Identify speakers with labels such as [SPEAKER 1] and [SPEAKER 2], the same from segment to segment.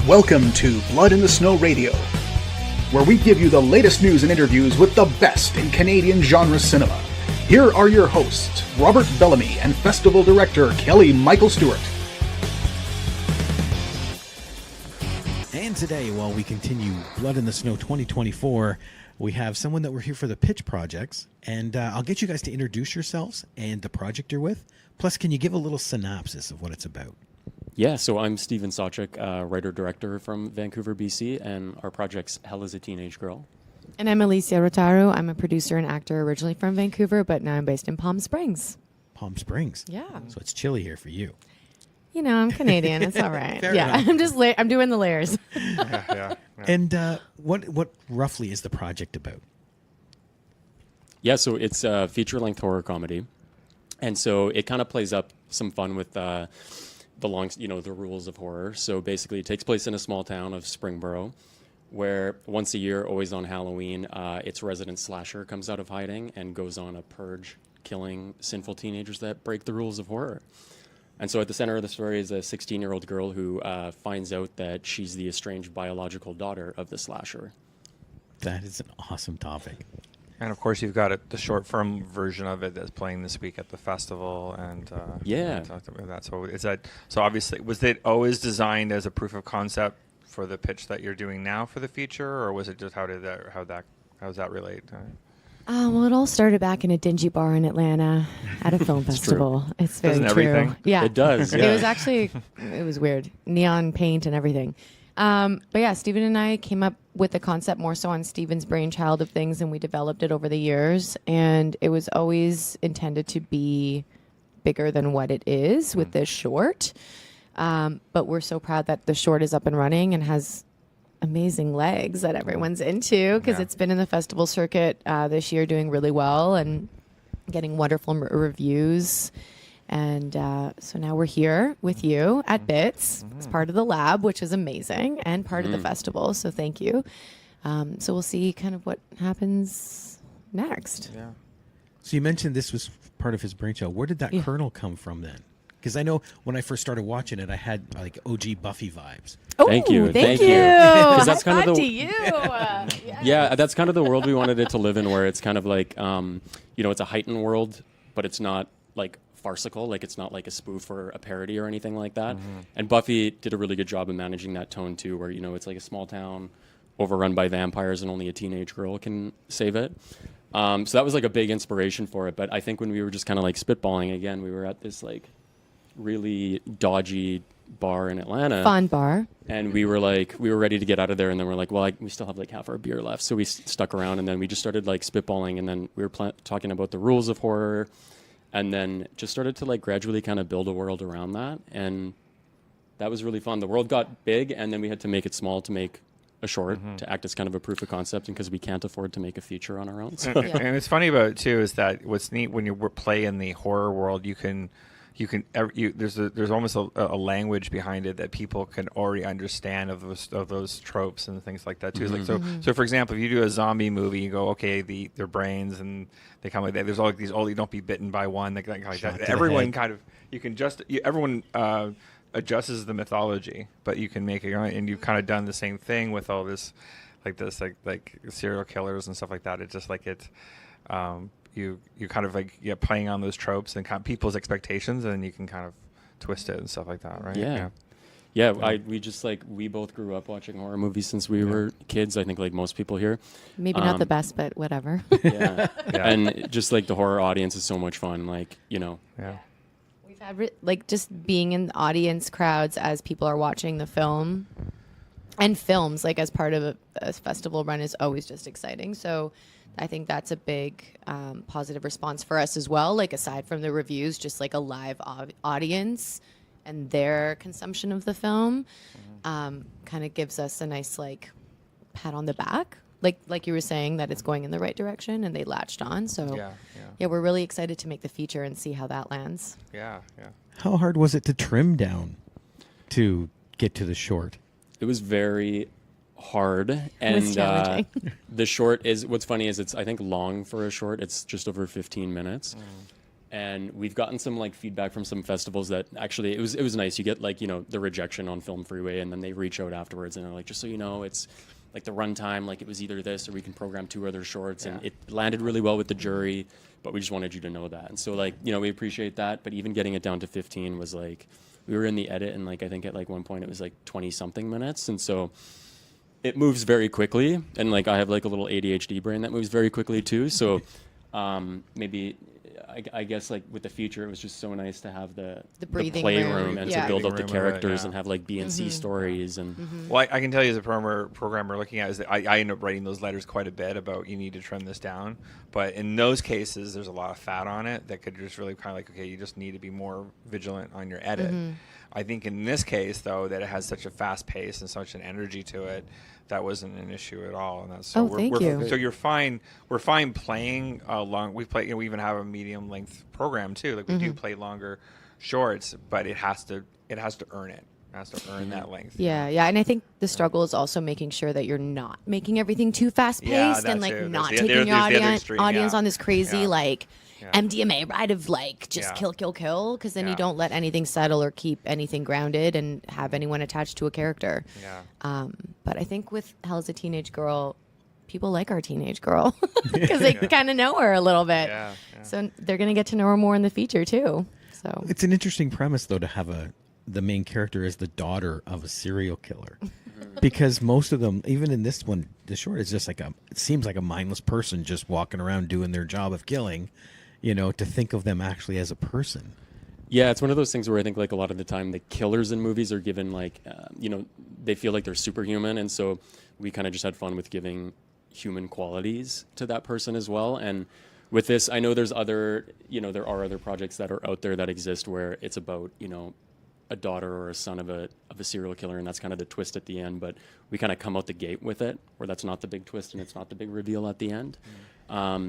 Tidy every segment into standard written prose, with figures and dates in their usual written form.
[SPEAKER 1] Welcome to Blood in the Snow Radio, where we give you the latest news and interviews with the best in Canadian genre cinema. Here are your hosts, Robert Bellamy and Festival Director Kelly Michael Stewart.
[SPEAKER 2] And today, while we continue Blood in the Snow 2024, we have someone that we're here for the pitch projects, and I'll get you guys to introduce yourselves and the project you're with. Plus, can you give a little synopsis of what it's about?
[SPEAKER 3] Yeah, so I'm Steven Sawchuk, writer-director from Vancouver, BC, and our project's Hell is a Teenage Girl.
[SPEAKER 4] And I'm Elysia Rotaru. I'm a producer and actor originally from Vancouver, but now I'm based in Palm Springs.
[SPEAKER 2] Palm Springs?
[SPEAKER 4] Yeah.
[SPEAKER 2] So it's chilly here for you.
[SPEAKER 4] You know, I'm Canadian. It's all right.
[SPEAKER 2] Yeah,
[SPEAKER 4] enough. I'm doing the layers.
[SPEAKER 5] Yeah.
[SPEAKER 2] And what roughly is the project about?
[SPEAKER 3] Yeah, so it's a feature-length horror comedy, and so it kind of plays up some fun with the rules of horror. So basically, it takes place in a small town of Springboro, where once a year, always on Halloween, its resident slasher comes out of hiding and goes on a purge, killing sinful teenagers that break the rules of horror. And so at the center of the story is a 16-year-old girl who finds out that she's the estranged biological daughter of the slasher.
[SPEAKER 2] That is an awesome topic.
[SPEAKER 5] And of course, you've got the short film version of it that's playing this week at the festival. And
[SPEAKER 3] yeah,
[SPEAKER 5] we talked about that. So obviously, was it always designed as a proof of concept for the pitch that you're doing now for the feature, or was it just how does that relate?
[SPEAKER 4] Well, it all started back in a dingy bar in Atlanta at a film festival. It's very
[SPEAKER 5] Doesn't
[SPEAKER 4] true.
[SPEAKER 5] everything?
[SPEAKER 4] Yeah,
[SPEAKER 3] it does. Yeah.
[SPEAKER 4] It was actually it was weird, neon paint and everything. But yeah, Steven and I came up with the concept more so on Steven's brainchild of things, and we developed it over the years. And it was always intended to be bigger than what it is with this short. But we're so proud that the short is up and running and has amazing legs that everyone's into, because it's been in the festival circuit this year doing really well and getting wonderful reviews. And so now we're here with you at BITS. It's part of the lab, which is amazing, and part of the festival. So thank you. So we'll see kind of what happens next.
[SPEAKER 5] Yeah.
[SPEAKER 2] So you mentioned this was part of his brainchild. Where did that kernel come from then? Because I know when I first started watching it, I had like OG Buffy vibes.
[SPEAKER 4] Oh,
[SPEAKER 3] thank you.
[SPEAKER 4] Because
[SPEAKER 3] that's kind of
[SPEAKER 4] to you.
[SPEAKER 3] Yeah, that's kind of the world we wanted it to live in, where it's kind of like, it's a heightened world, but it's not like farcical, like it's not like a spoof or a parody or anything like that. And Buffy did a really good job of managing that tone too, where it's like a small town overrun by vampires and only a teenage girl can save it. So that was like a big inspiration for it. But I think when we were just kind of like spitballing again, we were at this like really dodgy bar in Atlanta,
[SPEAKER 4] Fun bar,
[SPEAKER 3] and we were ready to get out of there, and then we're like, well, we still have like half our beer left, so we stuck around, and then we just started like spitballing, and then we were talking about the rules of horror. And then just started to like gradually kind of build a world around that. And that was really fun. The world got big, and then we had to make it small to make a short to act as kind of a proof of concept, because we can't afford to make a feature on our own. So.
[SPEAKER 5] And it's funny about it too is that what's neat when you play in the horror world, there's almost a language behind it that people can already understand of those tropes and things like that too. So for example, if you do a zombie movie, you go, okay, their brains and they come like that. There's all like these, you don't be bitten by one. Like that. Everyone kind of everyone adjusts the mythology, but you can make it, and you've kind of done the same thing with all this, like serial killers and stuff like that. It's just like it. You kind of like playing on those tropes and kind of people's expectations, and then you can kind of twist it and stuff like that, right?
[SPEAKER 3] Yeah. We both grew up watching horror movies since we were kids. I think like most people here.
[SPEAKER 4] Maybe not the best, but whatever.
[SPEAKER 3] Yeah. And just like the horror audience is so much fun. Like
[SPEAKER 5] Yeah.
[SPEAKER 4] We've had just being in the audience crowds as people are watching the film, and films like as part of a festival run is always just exciting. So I think that's a big positive response for us as well. Like aside from the reviews, just like a live audience and their consumption of the film kind of gives us a nice like pat on the back. Like you were saying, that it's going in the right direction and they latched on. So yeah, we're really excited to make the feature and see how that lands.
[SPEAKER 5] Yeah.
[SPEAKER 2] How hard was it to trim down to get to the short?
[SPEAKER 3] It was very hard,
[SPEAKER 4] and
[SPEAKER 3] the short is, what's funny is it's I think long for a short. It's just over 15 minutes, And we've gotten some like feedback from some festivals that actually it was nice. You get like, you know, the rejection on Film Freeway, and then they reach out afterwards and they're like, just so you know, it's like the runtime, like it was either this or we can program 2 other shorts, and it landed really well with the jury, but we just wanted you to know that. And so like, you know, we appreciate that, but even getting it down to 15 was like, we were in the edit, and like I think at like one point it was like 20 something minutes, and so it moves very quickly, and like I have like a little ADHD brain that moves very quickly too. So maybe I guess like with the future, it was just so nice to have the
[SPEAKER 4] breathing
[SPEAKER 3] playroom
[SPEAKER 4] room.
[SPEAKER 3] and
[SPEAKER 4] Yeah.
[SPEAKER 3] to build up the
[SPEAKER 5] Breathing room of it,
[SPEAKER 3] characters
[SPEAKER 5] yeah.
[SPEAKER 3] and have like B and C stories and
[SPEAKER 5] Well, I can tell you as a programmer looking at it, is that I end up writing those letters quite a bit about you need to trim this down. But in those cases, there's a lot of fat on it that could just really kind of like, okay, you just need to be more vigilant on your edit. I think in this case, though, that it has such a fast pace and such an energy to it, that wasn't an issue at all. And that's so
[SPEAKER 4] thank you.
[SPEAKER 5] So you're fine. We're fine playing long. We play. You know, we even have a medium length program too. Like we do play longer shorts, but it has to earn it. It has to earn that length.
[SPEAKER 4] Yeah, yeah, and I think the struggle is also making sure that you're not making everything too fast paced
[SPEAKER 5] Yeah, that
[SPEAKER 4] and like
[SPEAKER 5] too.
[SPEAKER 4] not
[SPEAKER 5] There's
[SPEAKER 4] taking
[SPEAKER 5] the
[SPEAKER 4] your
[SPEAKER 5] other
[SPEAKER 4] audience
[SPEAKER 5] extreme, yeah.
[SPEAKER 4] on this crazy
[SPEAKER 5] Yeah.
[SPEAKER 4] like
[SPEAKER 5] Yeah.
[SPEAKER 4] MDMA ride of like just
[SPEAKER 5] Yeah.
[SPEAKER 4] kill, because then you
[SPEAKER 5] Yeah.
[SPEAKER 4] don't let anything settle or keep anything grounded and have anyone attached to a character.
[SPEAKER 5] Yeah.
[SPEAKER 4] But I think with Hell's a Teenage Girl, people like our teenage girl because they kind of know her a little bit.
[SPEAKER 5] Yeah, yeah.
[SPEAKER 4] So they're gonna get to know her more in the feature too. So
[SPEAKER 2] It's an interesting premise, though, to have the main character is the daughter of a serial killer, because most of them, even in this one, the short is just like it seems like a mindless person just walking around doing their job of killing. You know, to think of them actually as a person.
[SPEAKER 3] yeah, it's one of those things where I think like a lot of the time the killers in movies are given like, you know, they feel like they're superhuman. And so we kind of just had fun with giving human qualities to that person as well. And with this, I know there are other projects that are out there that exist where it's about, you know, a daughter or a son of a serial killer, and that's kind of the twist at the end. But we kind of come out the gate with it, where that's not the big twist and it's not the big reveal at the end.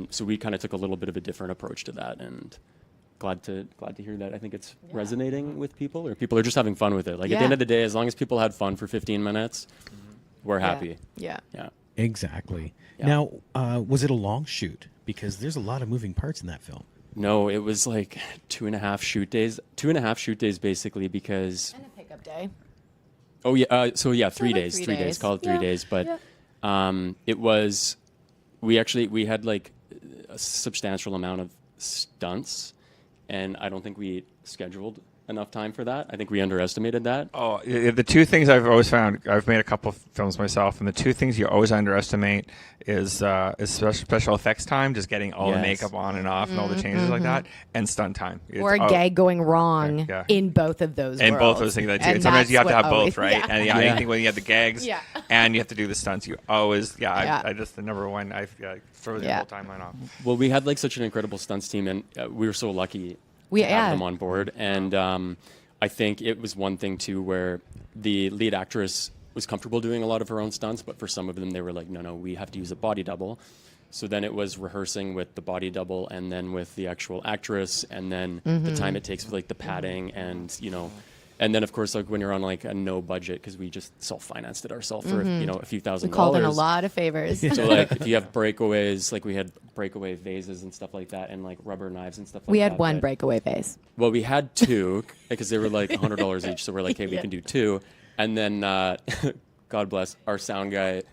[SPEAKER 3] So we kind of took a little bit of a different approach to that, and glad to hear that. I think it's resonating with people, or people are just having fun with it. Like at the end of the day, as long as people had fun for 15 minutes, we're happy.
[SPEAKER 4] Yeah.
[SPEAKER 3] Yeah.
[SPEAKER 2] Exactly.
[SPEAKER 3] Yeah.
[SPEAKER 2] Now, was it a long shoot? Because there's a lot of moving parts in that film.
[SPEAKER 3] No, it was like 2.5 shoot days. 2.5 shoot days basically because.
[SPEAKER 4] And a pickup day.
[SPEAKER 3] Oh yeah. So yeah, 3
[SPEAKER 4] like
[SPEAKER 3] days.
[SPEAKER 4] 3
[SPEAKER 3] 3 days.
[SPEAKER 4] days.
[SPEAKER 3] Call it 3
[SPEAKER 4] Yeah.
[SPEAKER 3] days. But it was. We had like a substantial amount of stunts, and I don't think we scheduled enough time for that. I think we underestimated that.
[SPEAKER 5] Oh, the two things I've always found, I've made a couple of films myself, and the two things you always underestimate is special effects time, just getting all the
[SPEAKER 3] Yes.
[SPEAKER 5] makeup on and off and all the changes like that, and stunt time.
[SPEAKER 4] Or a gag going wrong
[SPEAKER 5] yeah.
[SPEAKER 4] in both of those
[SPEAKER 5] And
[SPEAKER 4] worlds.
[SPEAKER 5] both those things.
[SPEAKER 4] And
[SPEAKER 5] Sometimes you have
[SPEAKER 4] that's
[SPEAKER 5] to have
[SPEAKER 4] what
[SPEAKER 5] both,
[SPEAKER 4] always-
[SPEAKER 5] right? And
[SPEAKER 3] Yeah.
[SPEAKER 5] anything when you have the gags
[SPEAKER 4] Yeah.
[SPEAKER 5] and you have to do the stunts, you always,
[SPEAKER 4] Yeah.
[SPEAKER 5] I just, the number one, I throw the
[SPEAKER 4] Yeah.
[SPEAKER 5] whole timeline off.
[SPEAKER 3] Well, we had like such an incredible stunts team, and we were so lucky
[SPEAKER 4] We-
[SPEAKER 3] to
[SPEAKER 4] yeah.
[SPEAKER 3] have them on board. And I think it was one thing too where the lead actress was comfortable doing a lot of her own stunts, but for some of them they were like, no, we have to use a body double. So then it was rehearsing with the body double, and then with the actual actress, and then the time it takes with like the padding, and you know. And then, of course, like when you're on like a no budget, because we just self-financed it ourselves for a few $1,000s.
[SPEAKER 4] We called in a lot of favors.
[SPEAKER 3] So like if you have breakaways, like we had breakaway vases and stuff like that, and like rubber knives and stuff like that.
[SPEAKER 4] We had one
[SPEAKER 3] but-
[SPEAKER 4] breakaway vase.
[SPEAKER 3] Well, we had two because they were like $100 each. So we're like, hey, we can do two. And then, God bless, our sound guy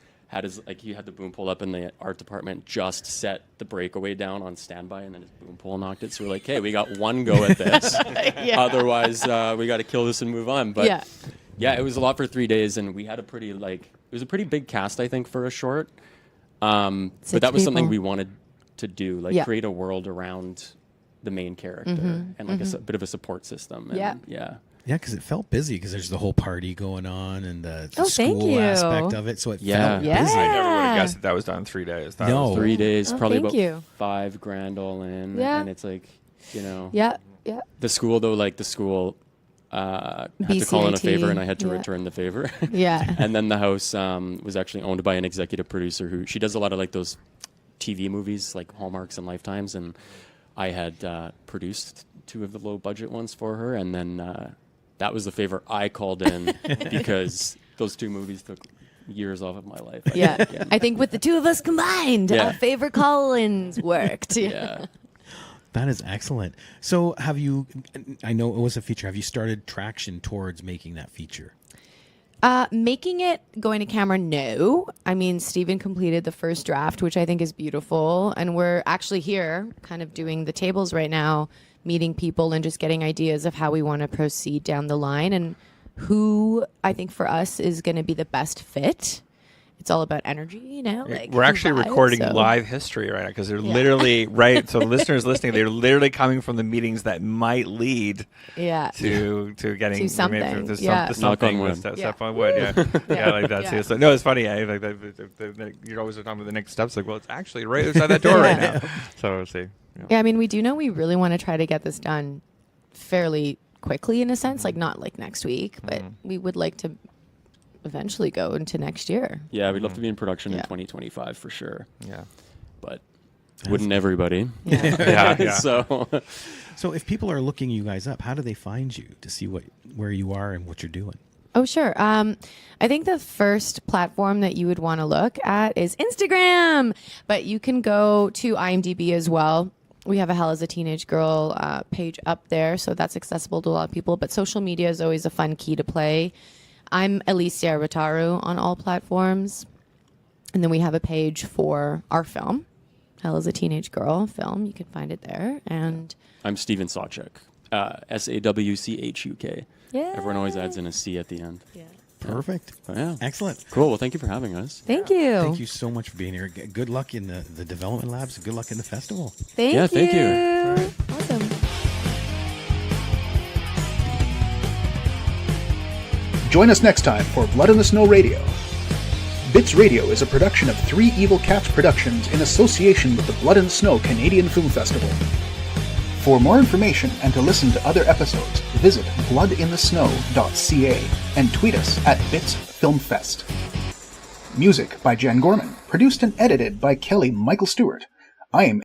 [SPEAKER 3] he had the boom pole up in the art department, just set the breakaway down on standby, and then his boom pole knocked it. So we're like, hey, we got one go at this. Otherwise, we got to kill this and move on. But yeah, it was a lot for 3 days, and we had a pretty it was a pretty big cast, I think, for a short. But that was something
[SPEAKER 4] people.
[SPEAKER 3] we wanted to do, create a world around the main character and like a bit of a support system. And, yeah.
[SPEAKER 2] Yeah, because it felt busy because there's the whole party going on and the
[SPEAKER 4] Oh, thank
[SPEAKER 2] school
[SPEAKER 4] you.
[SPEAKER 2] aspect of it. So it
[SPEAKER 3] Yeah.
[SPEAKER 2] felt
[SPEAKER 4] Yeah.
[SPEAKER 2] busy.
[SPEAKER 5] I never would have guessed that was done in 3 days. That
[SPEAKER 2] No.
[SPEAKER 5] was
[SPEAKER 3] 3 days,
[SPEAKER 4] Oh,
[SPEAKER 3] probably
[SPEAKER 4] thank
[SPEAKER 3] about
[SPEAKER 4] you.
[SPEAKER 3] $5,000 all in.
[SPEAKER 4] Yeah.
[SPEAKER 3] And it's like, you know,
[SPEAKER 4] Yeah.
[SPEAKER 3] the school though, had to call in a favor, and I had to
[SPEAKER 4] Yeah.
[SPEAKER 3] return the favor.
[SPEAKER 4] Yeah.
[SPEAKER 3] And then the house was actually owned by an executive producer she does a lot of like those TV movies, like Hallmarks and Lifetimes, and I had produced 2 of the low budget ones for her, and then that was the favor I called in because those 2 movies took years off of my life.
[SPEAKER 4] Yeah. I think with the two of us combined,
[SPEAKER 3] Yeah.
[SPEAKER 4] our favorite call-ins worked.
[SPEAKER 3] Yeah.
[SPEAKER 2] That is excellent. So have you, I know it was a feature, have you started traction towards making that feature?
[SPEAKER 4] Making it going to camera, no. I mean, Steven completed the first draft, which I think is beautiful. And we're actually here kind of doing the tables right now, meeting people and just getting ideas of how we want to proceed down the line and who I think for us is going to be the best fit. It's all about energy, you know? Like
[SPEAKER 5] we're actually
[SPEAKER 4] vibe,
[SPEAKER 5] recording
[SPEAKER 4] so.
[SPEAKER 5] live history right now because they're literally, right? So listeners listening, they're literally coming from the meetings that might lead to getting
[SPEAKER 4] to something.
[SPEAKER 3] Knock on wood.
[SPEAKER 5] Step on wood, yeah, like that too. So no, it's funny. Like you're always talking about the next steps. Like, well, it's actually right outside that door right now. So we'll see.
[SPEAKER 4] Yeah, I mean, we do know we really want to try to get this done fairly quickly in a sense, like not like next week, but we would like to eventually go into next year.
[SPEAKER 3] Yeah, we'd love to be in production in 2025 for sure.
[SPEAKER 5] Yeah.
[SPEAKER 3] But wouldn't everybody?
[SPEAKER 5] Yeah.
[SPEAKER 2] So if people are looking you guys up, how do they find you to see where you are and what you're doing?
[SPEAKER 4] Oh, sure. I think the first platform that you would want to look at is Instagram, but you can go to IMDb as well. We have a Hell as a Teenage Girl page up there, so that's accessible to a lot of people. But social media is always a fun key to play. I'm Elysia Rotaru on all platforms. And then we have a page for our film, Hell as a Teenage Girl film. You can find it there. And
[SPEAKER 3] I'm Steven Sawchuk, Sawchuk.
[SPEAKER 4] yeah.
[SPEAKER 3] Everyone always adds in a C at the end.
[SPEAKER 4] Yeah.
[SPEAKER 2] Perfect.
[SPEAKER 3] Yeah.
[SPEAKER 2] Excellent.
[SPEAKER 3] Cool. Well, thank you for having us.
[SPEAKER 4] Thank you.
[SPEAKER 2] Thank you so much for being here. Good luck in the development labs. Good luck in the festival.
[SPEAKER 4] Thank you.
[SPEAKER 3] Thank you.
[SPEAKER 4] Awesome.
[SPEAKER 1] Join us next time for Blood in the Snow Radio. Bits Radio is a production of Three Evil Cats Productions in association with the Blood in the Snow Canadian Film Festival. For more information and to listen to other episodes, visit bloodinthesnow.ca and tweet us at BitsFilmFest. Music by Jen Gorman, produced and edited by Kelly Michael Stewart. I am